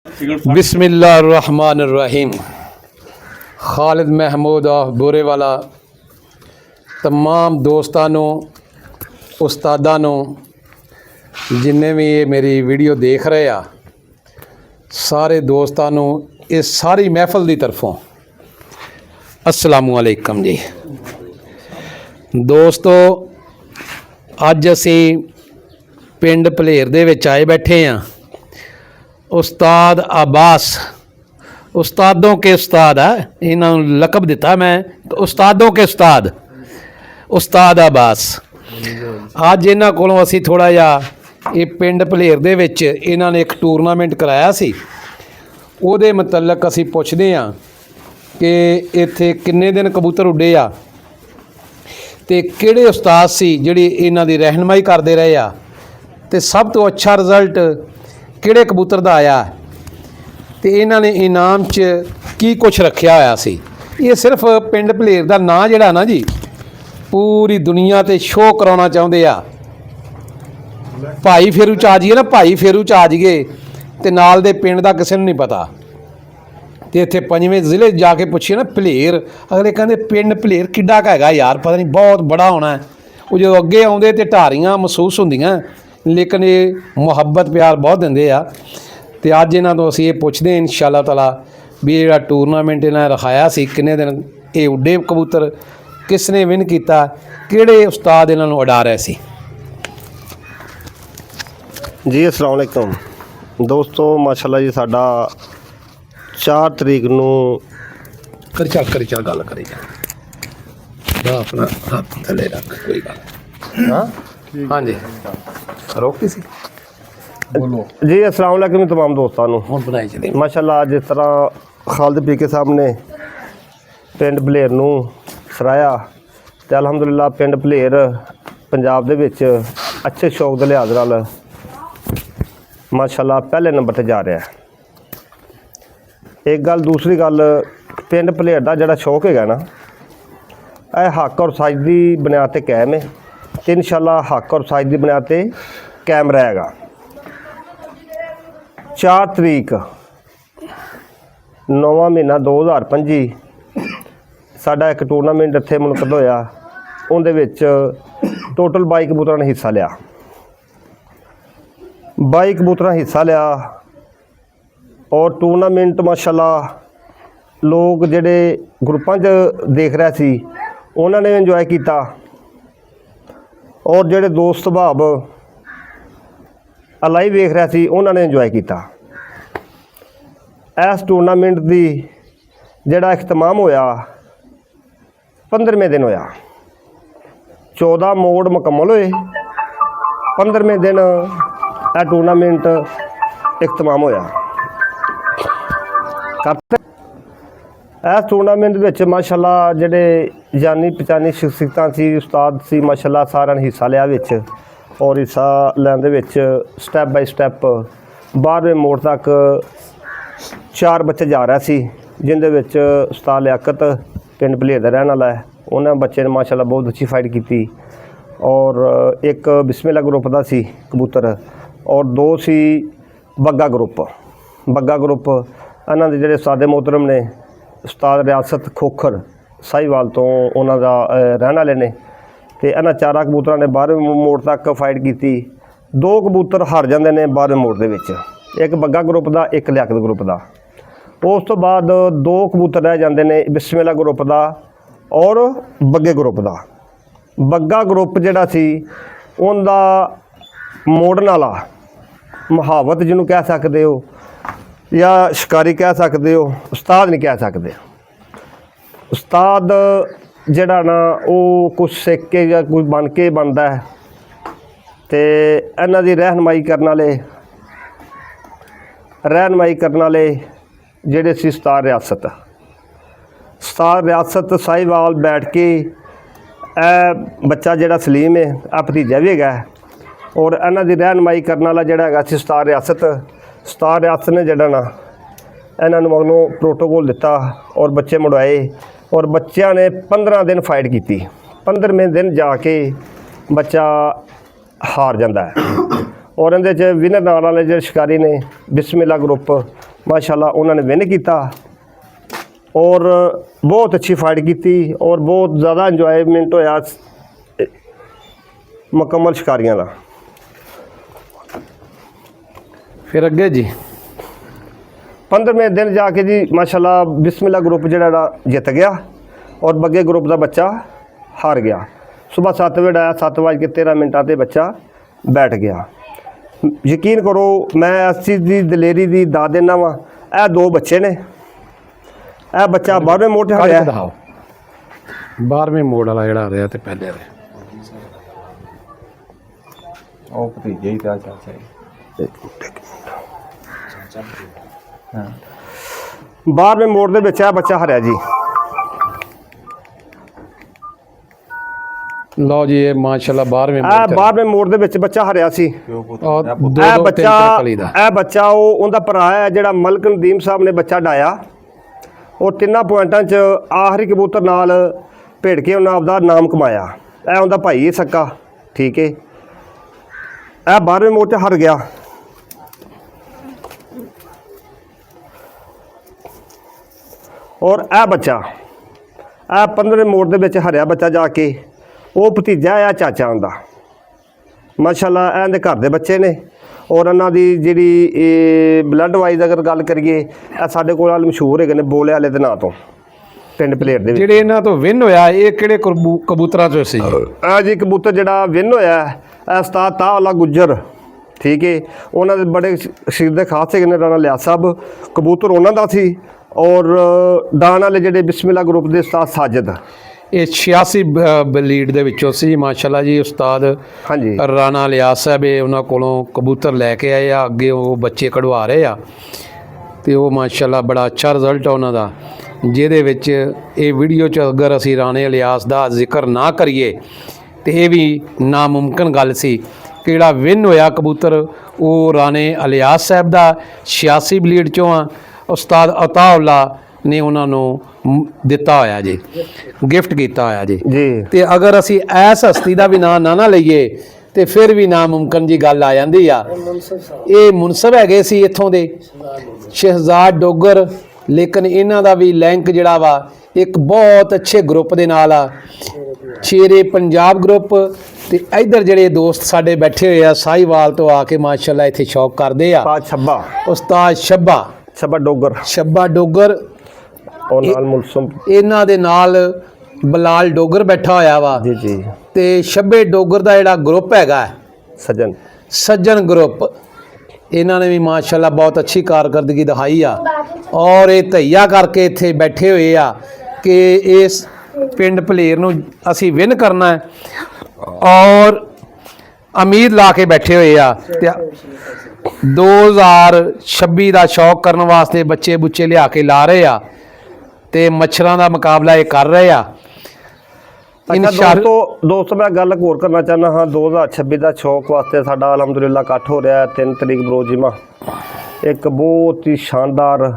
बिस्मिल्लाहिर्रहमानिर्रहीम। खालिद महमूद ऑफ बोरेवाला तमाम दोस्तों उस्तादों जिन्हें भी ये मेरी वीडियो देख रहे आ सारे दोस्तों इस सारी महफल की तरफों अस्सलामु अलैकुम जी। दोस्तों अज असी पिंड भलेर दे विच आए बैठे हाँ। उस्ताद अब्बास उस्तादों के उस्ताद है, इन्होंने लकब दिता मैं उस्तादों के उस्ताद अब्बास। अज इन्हों को असी थोड़ा जिहा ये पिंड भलेर दे विच इन्होंने एक टूरनामेंट कराया सी, उहदे मुतलक असी पुछदे हाँ कि इत्थे किन्ने दिन कबूतर उड्डे आ ते किहड़े उस्ताद सी जिहड़े इन्हां दी रहनुमाई करदे रहे आ ते सब तो अच्छा रिजल्ट किहड़े कबूतर दा आया ते इन्हां ने इनाम च की कुछ रखिया होया सी। ये सिर्फ पिंड भलेर दा नां जिहड़ा ना जी पूरी दुनिया ते शो कराउणा चाहुंदे आ। भाई फेरू च आ जाइए ना, भाई फेरू च आ जाइए ते नाल दे पिंड दा किसे नूं नहीं पता ते इत्थे पंजवें जिले जाके पुछिए ना भलेर, अगले कहंदे पिंड भलेर किड्डा क हैगा यार, पता नहीं बहुत बड़ा होना है। वो जो अगे आउंदे ते ढारियां महसूस हुंदियां, लेकिन ये मुहब्बत प्यार बहुत देंदे आ। ते अज इन्हां तों असीं ये पुछदे इंशाअल्लाह ताला भी जिहड़ा टूरनामेंट इन्हां रखाया सी किन्ने दिन ये उड्डे कबूतर, किसने विन कीता, किहड़े उस्ताद इन्हां नूं उडा रहे सी। जी अस्सलाम वालेकुम दोस्तों, माशाल्लाह जी साडा 4 तरीक नूं करी चल गल करी जा अपना हाथ थले रख कोई गल। हाँ हाँ जी रोकी सी बोलो जी अस्सलाम वालेकुम तमाम दोस्तों नूं। हुण बनाई चले माशाल्लाह जिस तरह खालिद पीके साहब ने पिंड भलेर नूं सराया ते अलहमदुलिल्लाह पिंड भलेर पंजाब दे विच अच्छे शौक दे लिहाज नाल माशाल्लाह पहले नंबर ते जा रहा है। एक गल, दूसरी गल पिंड भलेर दा जिहड़ा शौक हैगा ना यह हक और सच की बुनियाद ते कायम है ते इंशाअल्लाह हक और सच की बुनियाद ते कायम रहेगा। 4 तरीक 9वां महीना 2025 साडा एक टूरनामेंट इत्थे मुनकद होया, उहदे विच टोटल 22 कबूतरां ने हिस्सा लिया। 22 कबूतरां हिस्सा लिया और टूरनामेंट माशाल्लाह लोग जिहड़े ग्रुपां च देख रहे सी उन्होंने इंजॉय किया और जिहड़े दोस्त भाव लाइव वेख रहे सी उन्होंने इंजॉय किया। इस टूरनामेंट की जिहड़ा इख्तमाम होया 15वें दिन होया। 14 मोड़ मुकम्मल होए, 15वें दिन यह टूरनामेंट इख्तमाम होया। इस टूरनामेंट विच माशाल्लाह जिहड़े जानी पहचानी शख्सियतां सी, उस्ताद सी, माशाल्लाह सारिआं ने हिस्सा लिया विच और हिस्सा लैण दे विच स्टैप बाय स्टैप 12वें मोड़ तक 4 बच्चे जा रहे सी, जिंदे विच उस्ताद लियाकत पिंड भलेर दा रहण वाला है, उन्हां बच्चे ने माशाल्लाह बहुत अच्छी फाइट की और एक बिस्मिल्लाह ग्रुप दा सी कबूतर और 2 सी बग्गा ग्रुप। बग्गा ग्रुप इन्हां दे जिहड़े उस्ताद मोहतरम ने उस्ताद रियासत खोखर साहिवाल तो उन्हां दा रहण वाले ने ते इन्हां 4 कबूतरां ने 12वें मोड़ तक फाइट की। 2 कबूतर हार जांदे ने 12वें मोड़ दे विच, एक बग्गा ग्रुप दा एक लियाकत ग्रुप दा। उस तो बाद 2 कबूतर रह जांदे ने बिस्मिल्लाह ग्रुप दा और बग्गे ग्रुप दा। बग्गा ग्रुप जिहड़ा सी उनदा मोड़न वाला मुहावत जिन्हों कह सकते हो या शिकारी कह सकते हो, उस्ताद नहीं कह सकते। उस्ताद जिहड़ा ना वो कुछ सिख के या कुछ बन के बनता है ते इन्हां दी रहनुमाई करने वाले जिहड़े सी उस्ताद रियासत साहिवाल बैठ के बच्चा जिहड़ा सलीम है आ भतीजा भी है और इन्हां दी रहनुमाई करने वाला जिहड़ा हैगा सी उस्ताद रियासत ने जिहड़ा ना इन्हां नूं मगरों प्रोटोकॉल दिता और बच्चे मुड़वाए और बच्चों ने 15 दिन फाइट की। 15वें दिन जाके बच्चा हार जाता है और इहदे च विनर नाल वाले जो शिकारी ने बिस्मिल्लाह ग्रुप ਮਾਸ਼ਾਅੱਲਾ ਉਹਨਾਂ ਨੇ ਵਿਨ ਕੀਤਾ ਔਰ ਬਹੁਤ ਅੱਛੀ ਫਾਈਟ ਕੀਤੀ ਔਰ ਬਹੁਤ ਜ਼ਿਆਦਾ ਇੰਜੋਇਮੈਂਟ ਹੋਇਆ ਮੁਕੰਮਲ ਸ਼ਿਕਾਰੀਆਂ ਦਾ। ਫਿਰ ਅੱਗੇ ਜੀ 15ਵੇਂ ਦਿਨ ਜਾ ਕੇ ਜੀ ਮਾਸ਼ਾਅੱਲਾ ਬਿਸਮਿਲ੍ਲਾ ਗਰੁੱਪ ਜਿਹੜਾ ਜਿੱਤ ਗਿਆ ਔਰ ਬੱਗੇ ਗਰੁੱਪ ਦਾ ਬੱਚਾ ਹਾਰ ਗਿਆ। ਸਵੇਰ 7 ਵਜੇ ਆਇਆ, 7:13 ਤੇ ਬੱਚਾ ਬੈਠ ਗਿਆ। ਯਕੀਨ ਕਰੋ ਮੈਂ ਇਸ ਚੀਜ਼ ਦੀ ਦਲੇਰੀ ਦੀ ਦਾਦ ਦੇਣਾ ਵਾ। ਇਹ 2 ਬੱਚੇ ਨੇ, ਇਹ ਬੱਚਾ 12ਵੇਂ ਮੋੜ ਤੇ ਹਾਰਿਆ। ਦਿਖਾਓ 12ਵੇਂ ਮੋੜ ਵਾਲਾ ਜਿਹੜਾ ਆ ਰਿਹਾ ਤੇ ਪਹਿਲੇ ਆ ਰਿਹਾ ਉਹ ਭਤੀਜੇ ਹੀ ਤਾਂ ਚਾਚਾ ਜੀ। ਹਾਂ 12ਵੇਂ ਮੋੜ ਦੇ ਵਿੱਚ ਇਹ ਬੱਚਾ ਹਾਰਿਆ ਜੀ। ਲਓ ਜੀ ਇਹ ਮਾਸ਼ਾਅੱਲਾ 12ਵੇਂ ਇਹ ਮੋੜ ਤੇ 12ਵੇਂ ਮੋੜ ਦੇ ਵਿੱਚ ਬੱਚਾ ਹਾਰਿਆ ਸੀ। ਪਿਓ ਪੁੱਤ ਔਰ ਦਾ ਦੋ ਪੁੱਤ। ਇਹ ਦੋ ਬੱਚਾ ਤਿੰਨ ਕਲੀ ਦਾ ਇਹ ਬੱਚਾ ਉਹਦਾ ਭਰਾ ਹੈ ਜਿਹੜਾ ਮਲਕ ਨਦੀਮ ਸਾਹਿਬ ਨੇ ਬੱਚਾ ਡਾਇਆ ਔਰ 3 ਪੁਆਇੰਟਾਂ 'ਚ ਆਖਰੀ ਕਬੂਤਰ ਨਾਲ ਭੇੜ ਕੇ ਉਹਨਾਂ ਆਪਦਾ ਨਾਮ ਕਮਾਇਆ। ਇਹ ਉਹਦਾ ਭਾਈ ਹੈ ਸਕਾ, ਠੀਕ ਹੈ। ਇਹ 12ਵੇਂ ਮੋੜ 'ਤੇ ਹਾਰ ਗਿਆ। ਔਰ ਇਹ ਬੱਚਾ ਇਹ 15ਵੇਂ ਮੋੜ ਦੇ ਵਿੱਚ ਹਾਰਿਆ ਬੱਚਾ ਜਾ ਕੇ। ਉਹ ਭਤੀਜਾ ਆ ਚਾਚਾ ਹੁੰਦਾ। ਮਾਸ਼ਾਅੱਲਾ ਇਹਦੇ ਘਰ ਦੇ ਬੱਚੇ ਨੇ ਔਰ ਇਹਨਾਂ ਦੀ ਜਿਹੜੀ ਇਹ ਬਲੱਡ ਵਾਈਜ਼ ਅਗਰ ਗੱਲ ਕਰੀਏ ਇਹ ਸਾਡੇ ਕੋਲ ਵਾਲ ਮਸ਼ਹੂਰ ਹੈਗੇ ਨੇ ਬੋਲੇ ਵਾਲੇ ਦੇ ਨਾਂ ਤੋਂ ਪਿੰਡ ਪਲੇਰ ਦੇ ਵਿੱਚ। ਜਿਹੜੇ ਇਹਨਾਂ ਤੋਂ ਵਿਨ ਹੋਇਆ ਇਹ ਕਿਹੜੇ ਕਬੂਤਰਾਂ ਚੋਂ ਸੀ? ਆ ਜੀ ਕਬੂਤਰ ਜਿਹੜਾ ਵਿਨ ਹੋਇਆ ਇਹ ਉਸਤਾਦ ਤਾਅੱਲਾ ਗੁੱਜਰ, ਠੀਕ ਹੈ। ਉਹਨਾਂ ਦੇ ਬੜੇ ਸ਼ਹੀਦ ਦੇ ਖਾਸ ਹੈਗੇ ਨੇ ਰਾਣਾ ਲਿਆਸ ਸਾਹਿਬ, ਕਬੂਤਰ ਉਹਨਾਂ ਦਾ ਸੀ। ਔਰ ਡਾਨ ਵਾਲੇ ਜਿਹੜੇ ਬਿਸਮਿਲ੍ਲਾ ਗਰੁੱਪ ਦੇ ਉਸਤਾਦ ਸਾਜਿਦ, ਇਹ 86 ਬਲੀਡ ਦੇ ਵਿੱਚੋਂ ਸੀ ਮਾਸ਼ਾਅੱਲਾ ਜੀ। ਉਸਤਾਦ ਹਾਂਜੀ ਰਾਣਾ ਲਿਆਸ ਸਾਹਿਬ ਇਹ ਉਹਨਾਂ ਕੋਲੋਂ ਕਬੂਤਰ ਲੈ ਕੇ ਆਏ ਆ, ਅੱਗੇ ਉਹ ਬੱਚੇ ਕਢਵਾ ਰਹੇ ਆ ਤੇ ਉਹ ਮਾਸ਼ਾਅੱਲਾ ਬੜਾ ਅੱਛਾ ਰਿਜ਼ਲਟ ਆ ਉਹਨਾਂ ਦਾ, ਜਿਹਦੇ ਵਿੱਚ ਇਹ ਵੀਡੀਓ 'ਚ ਅਗਰ ਅਸੀਂ ਰਾਣੇ ਲਿਆਸ ਦਾ ਜ਼ਿਕਰ ਨਾ ਕਰੀਏ ਤੇ ਇਹ ਵੀ ਨਾਮੁਮਕਿਨ ਗੱਲ ਸੀ ਕਿ ਜਿਹੜਾ ਵਿਨ ਹੋਇਆ ਕਬੂਤਰ ਉਹ ਰਾਣੇ ਲਿਆਸ ਸਾਹਿਬ ਦਾ 86 ਬਲੀਡ 'ਚੋਂ ਆ। ਉਸਤਾਦ ਅਤਾਉੱਲਾ ਨੇ ਉਹਨਾਂ ਨੂੰ ਦਿੱਤਾ ਹੋਇਆ ਜੀ, ਗਿਫਟ ਕੀਤਾ ਹੋਇਆ ਜੀ। ਜੀ ਤੇ ਅਗਰ ਅਸੀਂ ਐਸ ਹਸਤੀ ਦਾ ਵੀ ਨਾਂ ਨਾ ਲਈਏ ਤੇ ਫਿਰ ਵੀ ਨਾਮੁਮਕਿਨ ਜੀ ਗੱਲ ਆ ਜਾਂਦੀ ਆ। ਇਹ ਮੁਨਸਬ ਹੈਗੇ ਸੀ ਇੱਥੋਂ ਦੇ ਸ਼ਹਿਜ਼ਾਦ ਡੋਗਰ, ਲੇਕਿਨ ਇਹਨਾਂ ਦਾ ਵੀ ਲਿੰਕ ਜਿਹੜਾ ਵਾ ਇੱਕ ਬਹੁਤ ਅੱਛੇ ਗਰੁੱਪ ਦੇ ਨਾਲ ਆ, ਸ਼ੇਰੇ ਪੰਜਾਬ ਗਰੁੱਪ। ਤੇ ਇੱਧਰ ਜਿਹੜੇ ਦੋਸਤ ਸਾਡੇ ਬੈਠੇ ਹੋਏ ਆ ਸਾਹੀਵਾਲ ਤੋਂ ਆ ਕੇ ਮਾਸ਼ਾਅੱਲਾ ਇੱਥੇ ਸ਼ੌਕ ਕਰਦੇ ਆ, ਉਸਤਾਦ ਛੱਬਾ ਸ਼ੱਬਾ ਡੋਗਰ ਔਰ ਨਾਲ ਮੁਲਸਮ ਇਹਨਾਂ ਦੇ ਨਾਲ ਬਲਾਲ ਡੋਗਰ ਬੈਠਾ ਹੋਇਆ ਵਾ ਜੀ ਜੀ ਤੇ ਸ਼ੱਬੇ ਡੋਗਰ ਦਾ ਜਿਹੜਾ ਗਰੁੱਪ ਹੈਗਾ ਸੱਜਣ ਗਰੁੱਪ, ਇਹਨਾਂ ਨੇ ਵੀ ਮਾਸ਼ਾਅੱਲਾ ਬਹੁਤ ਅੱਛੀ ਕਾਰਗਰਦਗੀ ਦਿਖਾਈ ਆ। ਔਰ ਇਹ ਧਈਆ ਕਰਕੇ ਇੱਥੇ ਬੈਠੇ ਹੋਏ ਆ ਕਿ ਇਸ ਪਿੰਡ ਭਲੇਰ ਨੂੰ ਅਸੀਂ ਵਿਨ ਕਰਨਾ ਹੈ ਔਰ ਉਮੀਦ ਲਾ ਕੇ ਬੈਠੇ ਹੋਏ ਆ। ਤੇ 2026 ਦਾ ਸ਼ੌਕ ਕਰਨ ਵਾਸਤੇ ਬੱਚੇ ਬੁੱਚੇ ਲਿਆ ਕੇ ਲਾ ਰਹੇ ਆ ਤੇ ਮੱਛਰਾਂ ਦਾ ਮੁਕਾਬਲਾ ਇਹ ਕਰ ਰਹੇ ਆ। ਦੋਸਤੋ ਮੈਂ ਗੱਲ ਹੋਰ ਕਰਨਾ ਚਾਹੁੰਦਾ ਹਾਂ। 2026 ਦਾ ਸ਼ੌਕ ਵਾਸਤੇ ਸਾਡਾ ਅਲਹਮਦੁਲਿਲਾ ਇਕੱਠ ਹੋ ਰਿਹਾ ਹੈ 3 ਤਰੀਕ ਬਰੋਜਿਮਾ। ਇੱਕ ਬਹੁਤ ਹੀ ਸ਼ਾਨਦਾਰ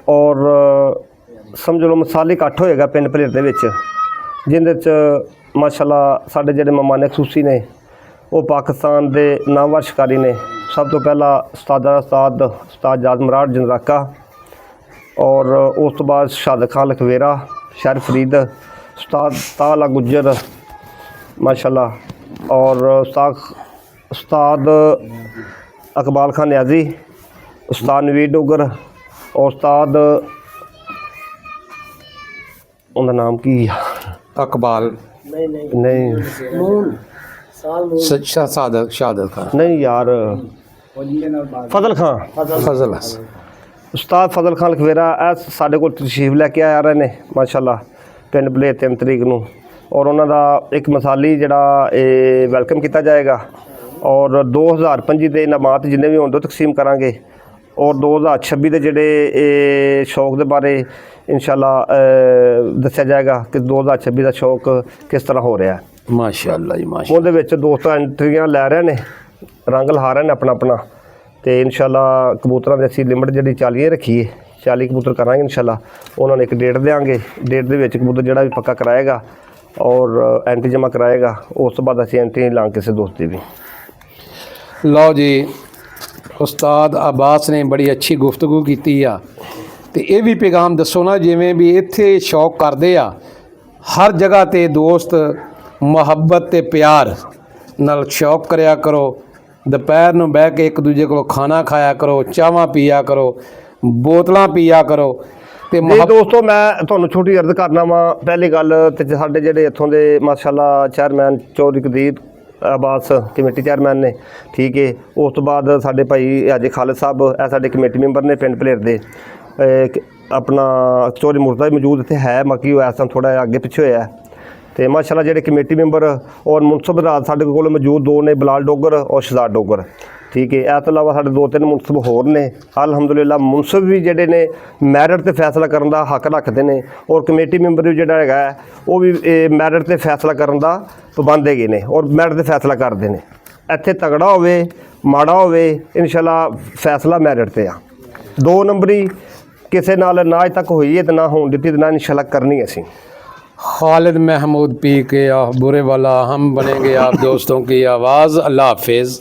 ਔਰ ਸਮਝ ਲਓ ਮਿਸਾਲੀ ਇਕੱਠ ਹੋਏਗਾ ਪਿੰਡ ਭਲੇਰ ਦੇ ਵਿੱਚ, ਜਿਹਦੇ 'ਚ ਮਾਸ਼ਾਅੱਲਾ ਸਾਡੇ ਜਿਹੜੇ ਮਹਿਮਾਨ ਖਸੂਸੀ ਨੇ ਉਹ ਪਾਕਿਸਤਾਨ ਦੇ ਨਾਮਵਰ ਸ਼ਿਕਾਰੀ ਨੇ। ਸਭ ਤੋਂ ਪਹਿਲਾਂ ਉਸਤਾਦ ਜਾਦ ਮਰਾੜ ਜਨਰਾਕਾ ਔਰ ਉਸ ਤੋਂ ਬਾਅਦ ਸ਼ਹਾਦਤ ਖਾਨ ਲਖਵੇਰਾ, ਸ਼ਰ ਫਰੀਦ, ਉਸਤਾਦ ਤਾਅੱਲਾ ਗੁੱਜਰ माशाल्लाह, और उस्ताद अकबाल खान न्याजी, उस्ताद नवीद डोगर और उस्ताद उनका नाम की अकबाल नहीं शादत खान नहीं यार फजल खान फजल उस्ताद फजल खान लखवेरा साढ़े को तशरीफ लैके आ रहे हैं माशाल्लाह पिंड भलेर 3 तरीक नूं, और उन्हों का एक मिसाली जड़ा वैलकम किया जाएगा और 2025 के इनामात जिन्हें भी होंगे तकसीम करांगे और 2026 के जोड़े शौक के बारे इंशाल्लाह दस्या जाएगा कि 2026 का शौक किस तरह हो रहा है। माशाअल्लाह जी माशाअल्लाह। उहदे विच दोस्त एंट्रियां लै रहे हैं, रंग ला रहे हैं अपना अपना, तो इंशाल्लाह कबूतरों की असीं लिमिट जी 40 रखी है, 40 कबूतर करांगे इंशाल्लाह। उन्होंने एक डेट देंगे, डेट दे विच कबूतर जिहड़ा भी पक्का कराएगा और एंट्री जमा कराएगा, उस तो बाद असीं एंट्री लांगे किसी दोस्त की भी। लो जी ਉਸਤਾਦ ਅਬਾਸ ਨੇ ਬੜੀ ਅੱਛੀ ਗੁਫ਼ਤਗੂ ਕੀਤੀ ਆ ਤੇ ਇਹ ਵੀ ਪੈਗਾਮ ਦੱਸੋ ਨਾ, ਜਿਵੇਂ ਵੀ ਇੱਥੇ ਸ਼ੌਕ ਕਰਦੇ ਆ ਹਰ ਜਗ੍ਹਾ ਤੇ ਦੋਸਤ ਮੁਹੱਬਤ ਤੇ ਪਿਆਰ ਨਾਲ ਸ਼ੌਕ ਕਰਿਆ ਕਰੋ। ਦੁਪਹਿਰ ਨੂੰ ਬਹਿ ਕੇ ਇੱਕ ਦੂਜੇ ਕੋਲ ਖਾਣਾ ਖਾਇਆ ਕਰੋ, ਚਾਹਾਂ ਪੀਆ ਕਰੋ, ਬੋਤਲਾਂ ਪੀਆ ਕਰੋ ਤੇ ਨਹੀਂ ਦੋਸਤੋ, ਮੈਂ ਤੁਹਾਨੂੰ ਛੋਟੀ ਅਰਜ਼ ਕਰਨਾ ਵਾ। ਪਹਿਲੀ ਗੱਲ ਤੇ ਸਾਡੇ ਜਿਹੜੇ ਇੱਥੋਂ ਦੇ ਮਾਸ਼ਾਅੱਲਾ chairman Chaudhry Qadeer Abbas committee chairman ਨੇ, ਠੀਕ ਹੈ। ਉਸ ਤੋਂ ਬਾਅਦ ਸਾਡੇ ਭਾਈ ਅਜੇ ਖਾਲਿਦ ਸਾਹਿਬ, ਇਹ ਸਾਡੇ ਕਮੇਟੀ ਮੈਂਬਰ ਨੇ ਪਿੰਡ ਭਲੇਰ ਦੇ। ਆਪਣਾ ਚੌਧਰੀ ਮੁਰਤਜ਼ਾ ਮੌਜੂਦ ਇੱਥੇ ਹੈ, ਬਾਕੀ ਉਹ ਐਸਾ ਥੋੜ੍ਹਾ ਜਿਹਾ ਅੱਗੇ ਪਿੱਛੇ ਹੋਇਆ। ਤੇ ਮਾਸ਼ਾਅੱਲਾ ਜਿਹੜੇ ਕਮੇਟੀ ਮੈਂਬਰ ਔਰ ਮੁਨਸਬ ਰਾਜ ਸਾਡੇ ਕੋਲ ਮੌਜੂਦ ਦੋ ਨੇ, ਬਲਾਲ ਡੋਗਰ ਔਰ ਸ਼ਹਜ਼ਾਦ ਡੋਗਰ, ਠੀਕ ਹੈ। ਇਹ ਤੋਂ ਇਲਾਵਾ ਸਾਡੇ 2-3 ਮੁਨਸਬ ਹੋਰ ਨੇ। ਅਲਹਮਦੁਲਿਲਾ ਮੁਨਸਬ ਵੀ ਜਿਹੜੇ ਨੇ ਮੈਰਿਟ 'ਤੇ ਫੈਸਲਾ ਕਰਨ ਦਾ ਹੱਕ ਰੱਖਦੇ ਨੇ, ਔਰ ਕਮੇਟੀ ਮੈਂਬਰ ਵੀ ਜਿਹੜਾ ਹੈਗਾ ਉਹ ਵੀ ਮੈਰਿਟ 'ਤੇ ਫੈਸਲਾ ਕਰਨ ਦਾ ਪਾਬੰਦ ਹੈਗੇ ਨੇ ਔਰ ਮੈਰਿਟ 'ਤੇ ਫੈਸਲਾ ਕਰਦੇ ਨੇ। ਇੱਥੇ ਤਗੜਾ ਹੋਵੇ ਮਾੜਾ ਹੋਵੇ, ਇਨਸ਼ਾਅੱਲਾ ਫੈਸਲਾ ਮੈਰਿਟ 'ਤੇ ਆ। 2 ਨੰਬਰੀ ਕਿਸੇ ਨਾਲ ਨਾ ਅਜ ਤੱਕ ਹੋਈ ਹੈ ਤੇ ਨਾ ਹੋਣ ਦਿੱਤੀ ਤੇ ਨਾ ਇਨਸ਼ਾਅੱਲਾ करनी ऐसी। खालिद महमूद पी के बुरे वाला हम बनेंगे आप दोस्तों की आवाज़। अल्लाह हाफिज़।